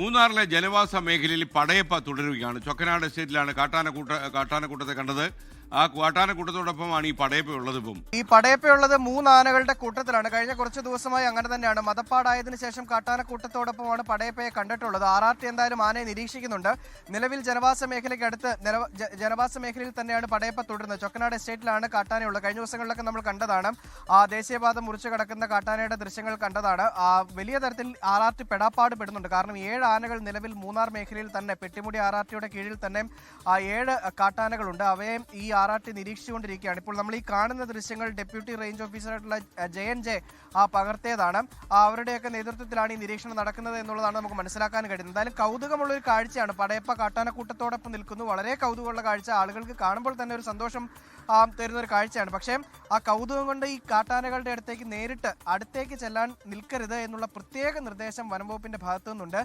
മൂന്നാറിലെ ജനവാസ മേഖലയിൽ പടയപ്പ തുടരുകയാണ്. ചൊക്കനാട് എസ്റ്റേറ്റിലാണ് കാട്ടാനക്കൂട്ടത്തെ കണ്ടത്. ആ കാട്ടാനക്കൂട്ടത്തോടൊപ്പമാണ് ഈ പടയപ്പ ഉള്ളത്. ഈ പടയപ്പയുള്ളത് 3 ആനകളുടെ കൂട്ടത്തിലാണ്. കഴിഞ്ഞ കുറച്ച് ദിവസമായി അങ്ങനെ തന്നെയാണ്. മതപ്പാടായതിനു ശേഷം കാട്ടാനക്കൂട്ടത്തോടൊപ്പമാണ് പടയപ്പയെ കണ്ടിട്ടുള്ളത്. RRT എന്തായാലും ആനയെ നിരീക്ഷിക്കുന്നുണ്ട്. നിലവിൽ ജനവാസ മേഖലയ്ക്ക് അടുത്ത് ജനവാസ മേഖലയിൽ തന്നെയാണ് പടയപ്പ തുടരുന്നത്. ചൊക്കനാട് എസ്റ്റേറ്റിലാണ് കാട്ടാനയുള്ളത്. കഴിഞ്ഞ ദിവസങ്ങളിലൊക്കെ നമ്മൾ കണ്ടതാണ്. ദേശീയപാത മുറിച്ച് കിടക്കുന്ന കാട്ടാനയുടെ ദൃശ്യങ്ങൾ കണ്ടതാണ്. വലിയ തരത്തിൽ RRT പെടാപ്പാട് പെടുന്നുണ്ട്. കാരണം 7 ആനകൾ നിലവിൽ മൂന്നാർ മേഖലയിൽ തന്നെ പെട്ടിമുടി RRTയുടെ കീഴിൽ തന്നെ 7 കാട്ടാനകളുണ്ട്. അവയെ ഈ RRT നിരീക്ഷിച്ചുകൊണ്ടിരിക്കുകയാണ്. ഇപ്പോൾ നമ്മൾ ഈ കാണുന്ന ദൃശ്യങ്ങൾ ഡെപ്യൂട്ടി റേഞ്ച് ഓഫീസറായിട്ടുള്ള JNJ പകർത്തിയതാണ്. അവരുടെയൊക്കെ നേതൃത്വത്തിലാണ് ഈ നിരീക്ഷണം നടക്കുന്നത് എന്നുള്ളതാണ് നമുക്ക് മനസ്സിലാക്കാൻ കഴിയുന്നത്. എന്തായാലും കൗതുകമുള്ള ഒരു കാഴ്ചയാണ്. പടയപ്പ കാട്ടാനക്കൂട്ടത്തോടൊപ്പം നിൽക്കുന്നു. വളരെ കൗതുകമുള്ള കാഴ്ച. ആളുകൾക്ക് കാണുമ്പോൾ തന്നെ ഒരു സന്തോഷം തരുന്ന ഒരു കാഴ്ചയാണ്. പക്ഷേ ആ കൗതുകം കൊണ്ട് ഈ കാട്ടാനകളുടെ അടുത്തേക്ക് നേരിട്ട് അടുത്തേക്ക് ചെല്ലാൻ നിൽക്കരുത് എന്നുള്ള പ്രത്യേക നിർദ്ദേശം വനംവകുപ്പിന്റെ ഭാഗത്തു നിന്നുണ്ട്.